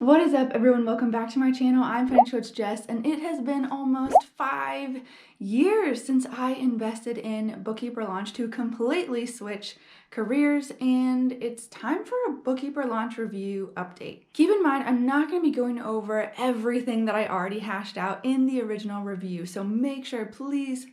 What is up, everyone? Welcome back to my channel. I'm financial coach Jess, and it has been almost 5 years since I invested in Bookkeeper Launch to completely switch careers, and it's time for a Bookkeeper Launch review update. Keep in mind, I'm not going to be going over everything that I already hashed out in the original review, so make sure, please,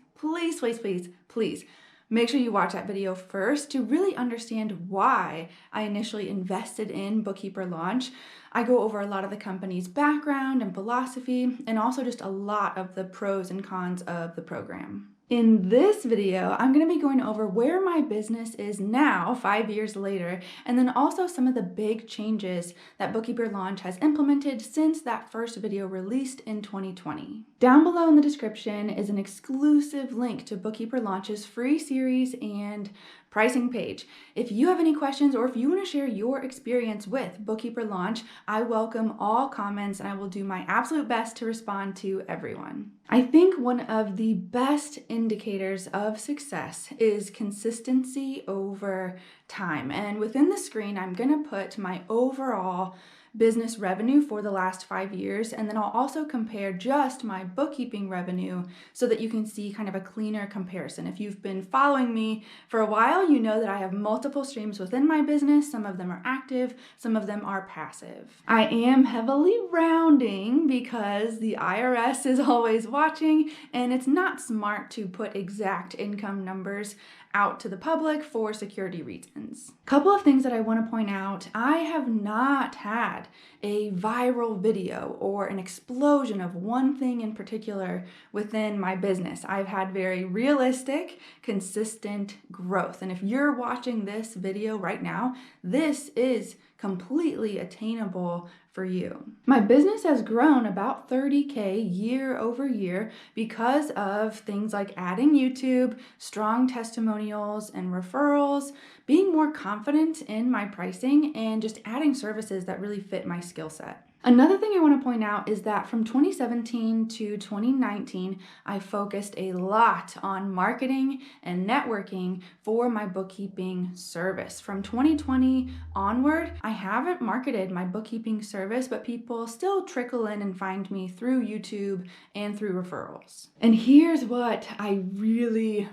make sure you watch that video first to really understand why I initially invested in Bookkeeper Launch. I go over a lot of the company's background and philosophy, and also just a lot of the pros and cons of the program. In this video, I'm going to be going over where my business is now, 5 years later, and then also some of the big changes that Bookkeeper Launch has implemented since that first video released in 2020. Down below in the description is an exclusive link to Bookkeeper Launch's free series and pricing page. If you have any questions or if you want to share your experience with Bookkeeper Launch, I welcome all comments and I will do my absolute best to respond to everyone. I think one of the best indicators of success is consistency over time. And within the screen, I'm going to put my overall business revenue for the last 5 years, and then I'll also compare just my bookkeeping revenue so that you can see kind of a cleaner comparison. If you've been following me for a while, you know that I have multiple streams within my business. Some of them are active, some of them are passive. I am heavily rounding because the IRS is always watching, and it's not smart to put exact income numbers out to the public for security reasons. Couple of things that I want to point out: I have not had a viral video or an explosion of one thing in particular within my business. I've had very realistic, consistent growth. And if you're watching this video right now, this is completely attainable for you. My business has grown about 30K year over year because of things like adding YouTube, strong testimonials and referrals, being more confident in my pricing, and just adding services that really fit my skill set. Another thing I want to point out is that from 2017 to 2019, I focused a lot on marketing and networking for my bookkeeping service. From 2020 onward, I haven't marketed my bookkeeping service, but people still trickle in and find me through YouTube and through referrals. And here's what I really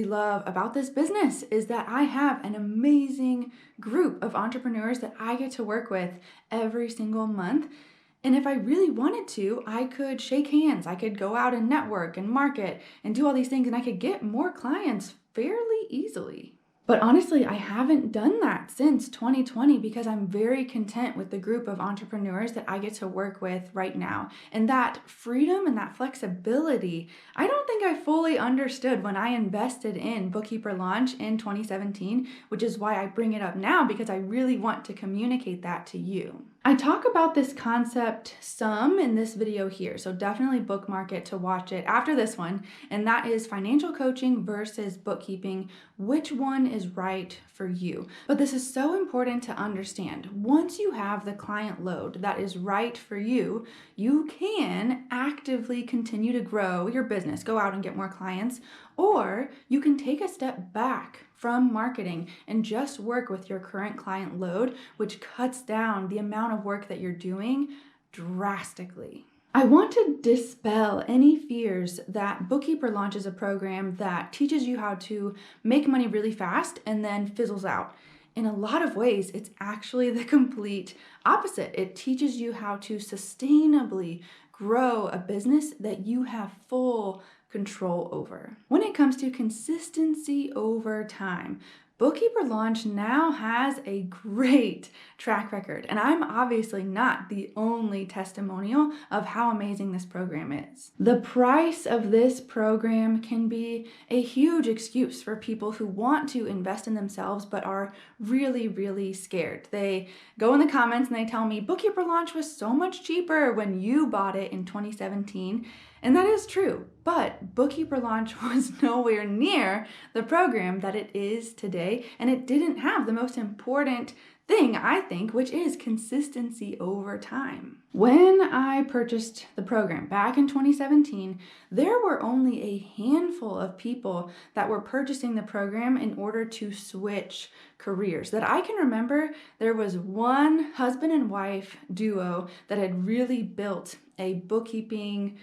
love about this business is that I have an amazing group of entrepreneurs that I get to work with every single month. And if I really wanted to, I could shake hands, I could go out and network and market and do all these things, and I could get more clients fairly easily. But honestly, I haven't done that since 2020 because I'm very content with the group of entrepreneurs that I get to work with right now. And that freedom and that flexibility, I don't think I fully understood when I invested in Bookkeeper Launch in 2017, which is why I bring it up now, because I really want to communicate that to you. I talk about this concept some in this video here, so definitely bookmark it to watch it after this one, and that is financial coaching versus bookkeeping. Which one is right for you? But this is so important to understand. Once you have the client load that is right for you, you can actively continue to grow your business, go out and get more clients, or you can take a step back from marketing and just work with your current client load, which cuts down the amount of work that you're doing drastically. I want to dispel any fears that Bookkeeper Launch is a program that teaches you how to make money really fast and then fizzles out. In a lot of ways, it's actually the complete opposite. It teaches you how to sustainably grow a business that you have full control over. When it comes to consistency over time, Bookkeeper Launch now has a great track record, and I'm obviously not the only testimonial of how amazing this program is. The price of this program can be a huge excuse for people who want to invest in themselves but are really scared. They go in the comments and they tell me, Bookkeeper Launch was so much cheaper when you bought it in 2017. And that is true, but Bookkeeper Launch was nowhere near the program that it is today, and it didn't have the most important thing, I think, which is consistency over time. When I purchased the program back in 2017, there were only a handful of people that were purchasing the program in order to switch careers. That I can remember, there was one husband and wife duo that had really built a bookkeeping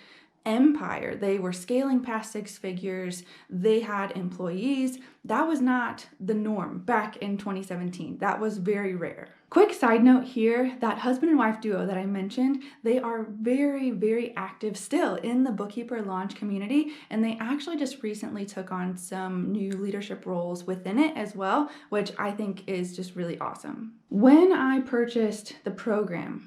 empire. They were scaling past six figures. They had employees. That was not the norm back in 2017. That was very rare. Quick side note here, that husband and wife duo that I mentioned, they are very, very active still in the Bookkeeper Launch community, and they actually just recently took on some new leadership roles within it as well, which I think is just really awesome. When I purchased the program,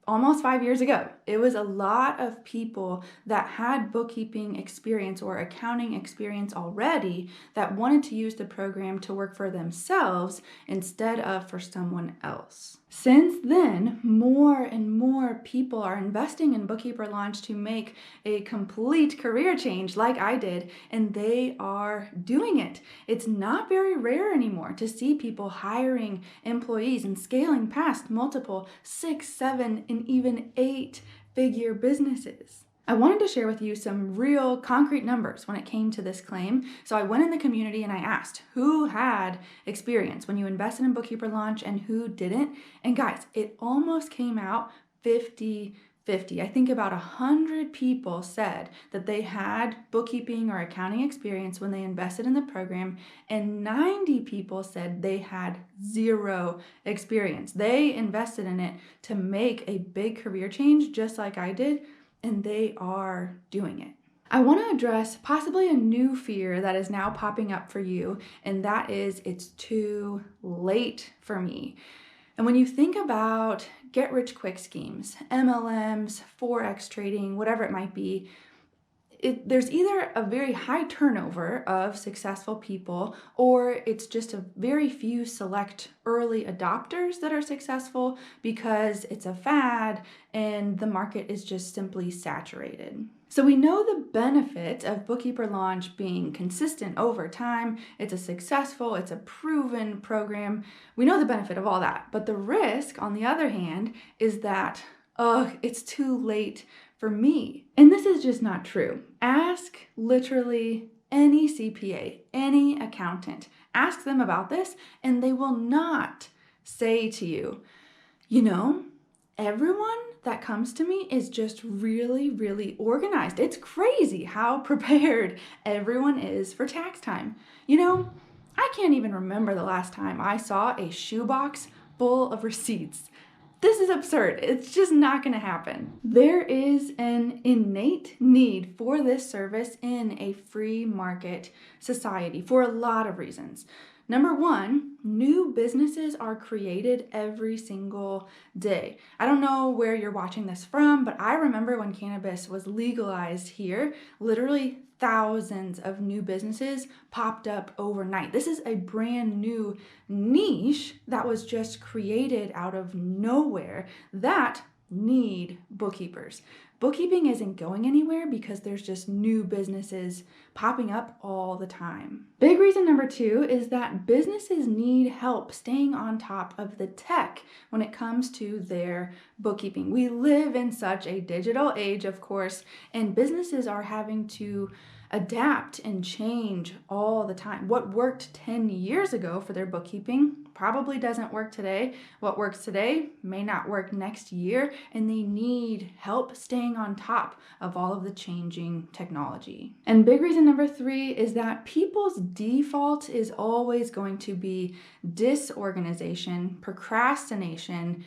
almost 5 years ago, it was a lot of people that had bookkeeping experience or accounting experience already that wanted to use the program to work for themselves instead of for someone else. Since then, more and more people are investing in Bookkeeper Launch to make a complete career change like I did, and they are doing it. It's not very rare anymore to see people hiring employees and scaling past multiple 6, 7, and even 8-figure businesses. I wanted to share with you some real concrete numbers when it came to this claim. So I went in the community and I asked who had experience when you invested in Bookkeeper Launch and who didn't. And guys, it almost came out 50-50. I think about 100 people said that they had bookkeeping or accounting experience when they invested in the program, and 90 people said they had zero experience. They invested in it to make a big career change just like I did, and they are doing it. I want to address possibly a new fear that is now popping up for you, and that is it's too late for me. And when you think about get-rich-quick schemes, MLMs, Forex trading, whatever it might be, there's either a very high turnover of successful people, or it's just a very few select early adopters that are successful because it's a fad and the market is just simply saturated. So we know the benefit of Bookkeeper Launch being consistent over time. It's a proven program. We know the benefit of all that. But the risk, on the other hand, is that, it's too late for me. And this is just not true. Ask literally any CPA, any accountant. Ask them about this, and they will not say to you, everyone that comes to me is just really, really organized. It's crazy how prepared everyone is for tax time. I can't even remember the last time I saw a shoebox full of receipts. This is absurd. It's just not going to happen. There is an innate need for this service in a free market society for a lot of reasons. Number one, new businesses are created every single day. I don't know where you're watching this from, but I remember when cannabis was legalized here, literally thousands of new businesses popped up overnight. This is a brand new niche that was just created out of nowhere that need bookkeepers. Bookkeeping isn't going anywhere because there's just new businesses popping up all the time. Big reason number two is that businesses need help staying on top of the tech when it comes to their bookkeeping. We live in such a digital age, of course, and businesses are having to adapt and change all the time. What worked 10 years ago for their bookkeeping probably doesn't work today. What works today may not work next year, and they need help staying on top of all of the changing technology. And big reason number three is that people's default is always going to be disorganization, procrastination,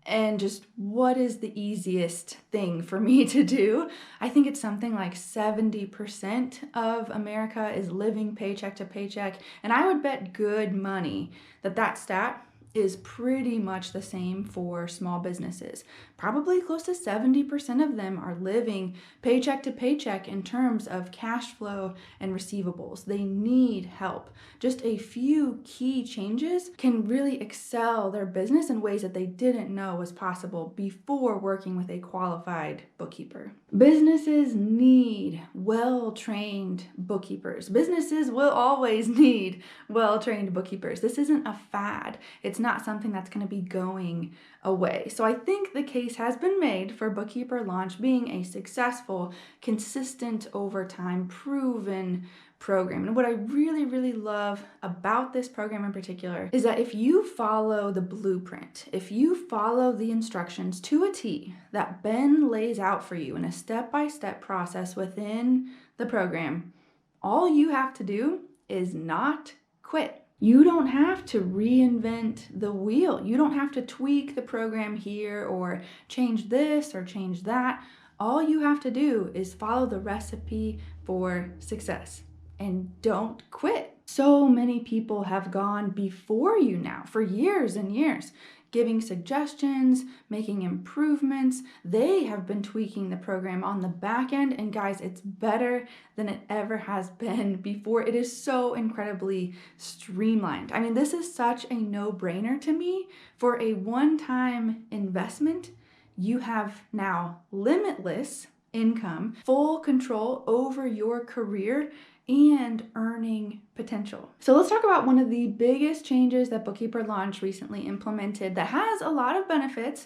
and just what is the easiest thing for me to do. I think it's something like 70% of America is living paycheck to paycheck, and I would bet good money that that stat is pretty much the same for small businesses. Probably close to 70% of them are living paycheck to paycheck in terms of cash flow and receivables. They need help. Just a few key changes can really excel their business in ways that they didn't know was possible before working with a qualified bookkeeper. Businesses need well-trained bookkeepers. Businesses will always need well-trained bookkeepers. This isn't a fad. It's It's not something that's going to be going away. So I think the case has been made for Bookkeeper Launch being a successful, consistent, over time, proven program. And what I really, really love about this program in particular is that if you follow the blueprint, if you follow the instructions to a T that Ben lays out for you in a step-by-step process within the program, all you have to do is not quit. You don't have to reinvent the wheel. You don't have to tweak the program here or change this or change that. All you have to do is follow the recipe for success and don't quit. So many people have gone before you now for years and years, giving suggestions, making improvements. They have been tweaking the program on the back end, and guys, it's better than it ever has been before. It is so incredibly streamlined. I mean, this is such a no-brainer to me. For a one-time investment, you have now limitless income, full control over your career, and earning potential. So let's talk about one of the biggest changes that Bookkeeper Launch recently implemented that has a lot of benefits,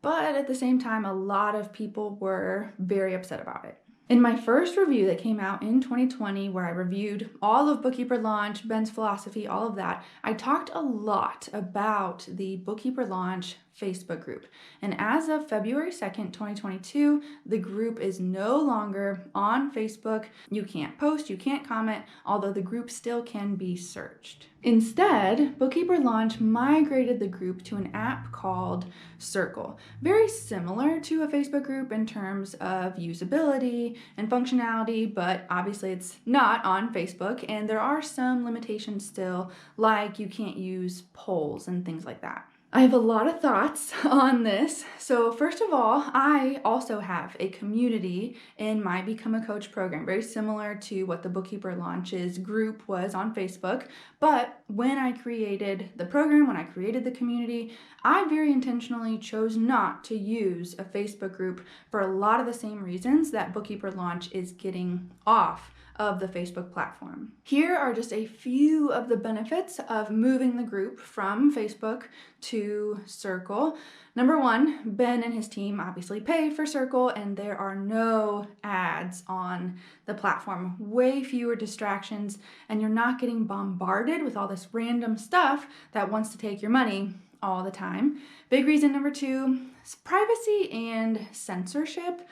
but at the same time, a lot of people were very upset about it. In my first review that came out in 2020, where I reviewed all of Bookkeeper Launch, Ben's philosophy, all of that, I talked a lot about the Bookkeeper Launch Facebook group. And as of February 2nd, 2022, the group is no longer on Facebook. You can't post, you can't comment, although the group still can be searched. Instead, Bookkeeper Launch migrated the group to an app called Circle, very similar to a Facebook group in terms of usability and functionality, but obviously it's not on Facebook, and there are some limitations still, like you can't use polls and things like that. I have a lot of thoughts on this. So first of all, I also have a community in my Become a Coach program, very similar to what the Bookkeeper Launches group was on Facebook. But when I created the program, when I created the community, I very intentionally chose not to use a Facebook group for a lot of the same reasons that Bookkeeper Launch is getting off of the Facebook platform. Here are just a few of the benefits of moving the group from Facebook to Circle. Number one, Ben and his team obviously pay for Circle, and there are no ads on the platform, way fewer distractions, and you're not getting bombarded with all this random stuff that wants to take your money all the time. Big reason number two is privacy and censorship.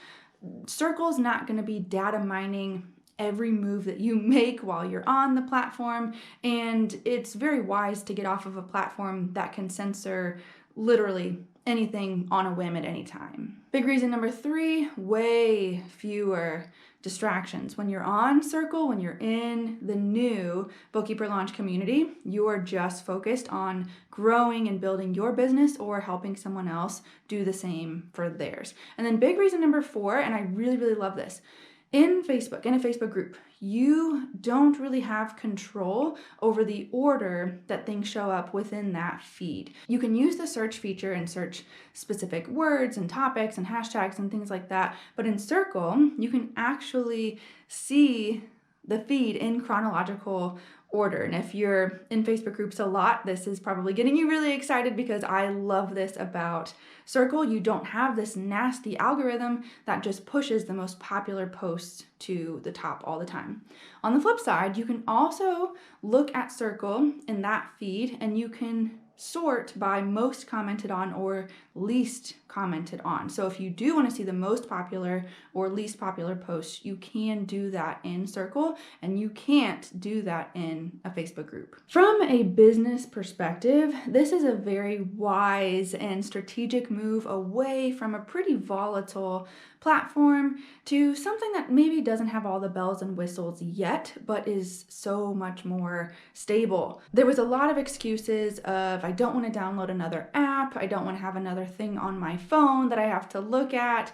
Circle's not going to be data mining every move that you make while you're on the platform, and it's very wise to get off of a platform that can censor literally anything on a whim at any time. Big reason number three, way fewer distractions. When you're on Circle, when you're in the new Bookkeeper Launch community, you are just focused on growing and building your business or helping someone else do the same for theirs. And then big reason number four, and I really, really love this, in Facebook, in a Facebook group, you don't really have control over the order that things show up within that feed. You can use the search feature and search specific words and topics and hashtags and things like that, but in Circle, you can actually see the feed in chronological order. And if you're in Facebook groups a lot, this is probably getting you really excited because I love this about Circle. You don't have this nasty algorithm that just pushes the most popular posts to the top all the time. On the flip side, you can also look at Circle in that feed and you can sort by most commented on or least commented on. So if you do want to see the most popular or least popular posts, you can do that in Circle, and you can't do that in a Facebook group. From a business perspective, this is a very wise and strategic move away from a pretty volatile platform to something that maybe doesn't have all the bells and whistles yet, but is so much more stable. There was a lot of excuses of, I don't want to download another app, I don't want to have another thing on my phone that I have to look at,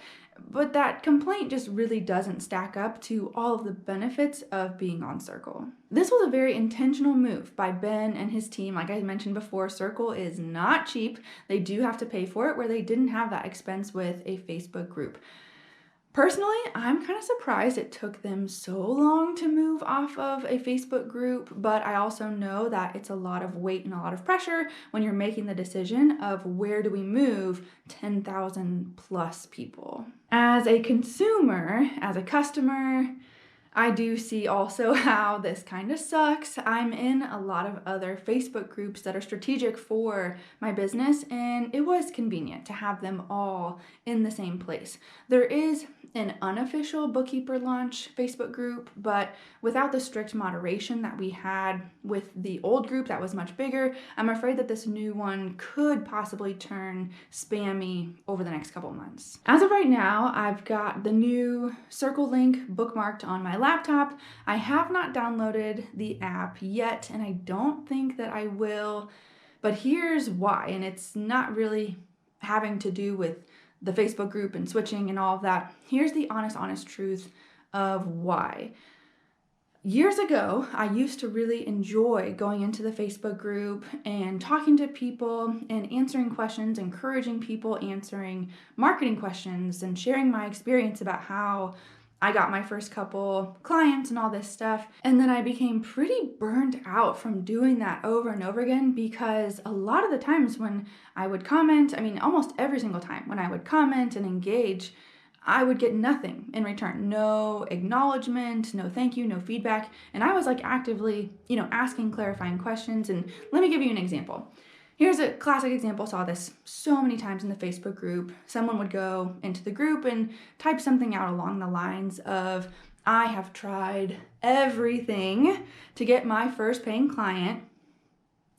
but that complaint just really doesn't stack up to all of the benefits of being on Circle. This was a very intentional move by Ben and his team. Like I mentioned before, Circle is not cheap. They do have to pay for it, where they didn't have that expense with a Facebook group. Personally, I'm kind of surprised it took them so long to move off of a Facebook group, but I also know that it's a lot of weight and a lot of pressure when you're making the decision of where do we move 10,000 plus people. As a consumer, as a customer, I do see also how this kind of sucks. I'm in a lot of other Facebook groups that are strategic for my business, and it was convenient to have them all in the same place. There is an unofficial Bookkeeper Launch Facebook group, but without the strict moderation that we had with the old group that was much bigger, I'm afraid that this new one could possibly turn spammy over the next couple months. As of right now, I've got the new Circle link bookmarked on my laptop. I have not downloaded the app yet, and I don't think that I will, but here's why, and it's not really having to do with the Facebook group and switching and all of that. Here's the honest truth of why. Years ago, I used to really enjoy going into the Facebook group and talking to people and answering questions, encouraging people, answering marketing questions, and sharing my experience about how I got my first couple clients and all this stuff. And then I became pretty burned out from doing that over and over again, because a lot of the times when I would comment, almost every single time when I would comment and engage, I would get nothing in return. No acknowledgement, no thank you, no feedback. And I was actively, asking clarifying questions. And let me give you an example. Here's a classic example. Saw this so many times in the Facebook group. Someone would go into the group and type something out along the lines of, I have tried everything to get my first paying client.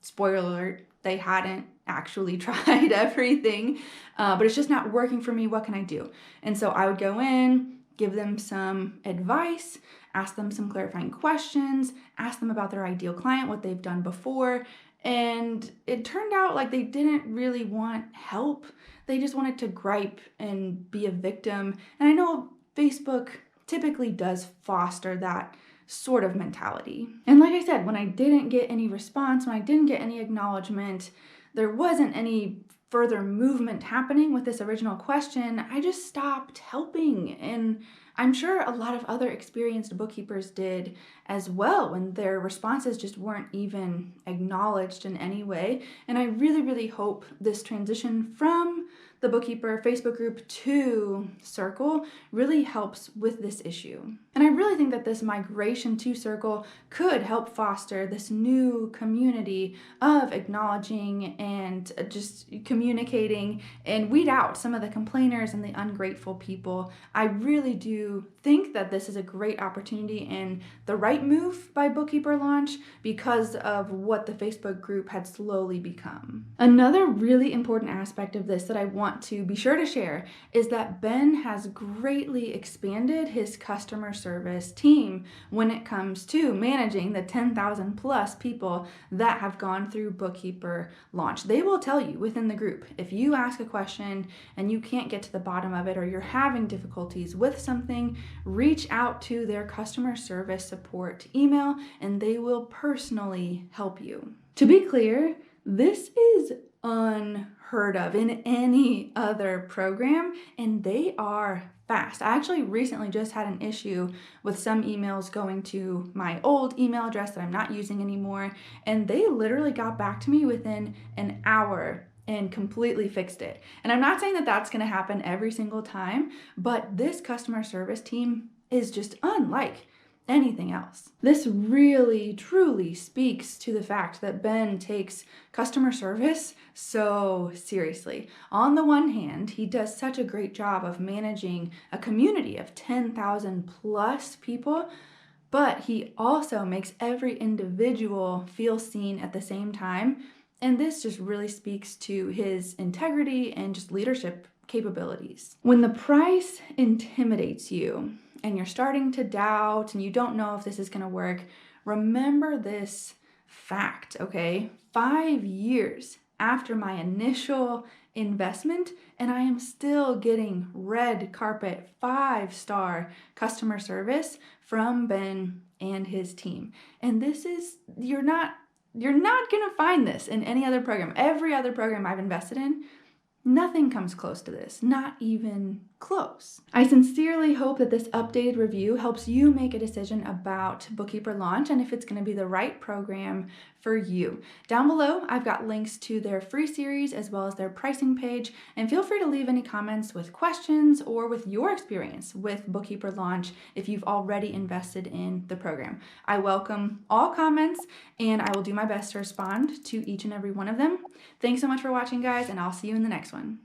Spoiler alert, they hadn't actually tried everything, but it's just not working for me. What can I do? And so I would go in, give them some advice, ask them some clarifying questions, ask them about their ideal client, what they've done before. And it turned out like they didn't really want help. They just wanted to gripe and be a victim. And I know Facebook typically does foster that sort of mentality. And like I said, when I didn't get any response, when I didn't get any acknowledgement, there wasn't any further movement happening with this original question, I just stopped helping. And I'm sure a lot of other experienced bookkeepers did as well when their responses just weren't even acknowledged in any way. And I really, really hope this transition from the Bookkeeper Facebook group to Circle really helps with this issue. And I really think that this migration to Circle could help foster this new community of acknowledging and just communicating and weed out some of the complainers and the ungrateful people. I really do think that this is a great opportunity and the right move by Bookkeeper Launch because of what the Facebook group had slowly become. Another really important aspect of this that I want to be sure to share is that Ben has greatly expanded his customer service team when it comes to managing the 10,000 plus people that have gone through Bookkeeper Launch. They will tell you within the group, if you ask a question and you can't get to the bottom of it or you're having difficulties with something, reach out to their customer service support email and they will personally help you. To be clear, this is unheard of in any other program, and they are fast. I actually recently just had an issue with some emails going to my old email address that I'm not using anymore, and they literally got back to me within an hour and completely fixed it. And I'm not saying that that's going to happen every single time, but this customer service team is just unlike anything else. This really, truly speaks to the fact that Ben takes customer service so seriously. On the one hand, he does such a great job of managing a community of 10,000 plus people, but he also makes every individual feel seen at the same time. And this just really speaks to his integrity and just leadership capabilities. When the price intimidates you and you're starting to doubt and you don't know if this is going to work, remember this fact, okay? 5 years after my initial investment, and I am still getting red carpet 5-star customer service from Ben and his team. And this is, you're not going to find this in any other program. Every other program I've invested in, Nothing comes close to this, not even close. I sincerely hope that this updated review helps you make a decision about Bookkeeper Launch and if it's going to be the right program for you. Down below, I've got links to their free series as well as their pricing page, and feel free to leave any comments with questions or with your experience with Bookkeeper Launch if you've already invested in the program. I welcome all comments, and I will do my best to respond to each and every one of them. Thanks so much for watching, guys, and I'll see you in the next one.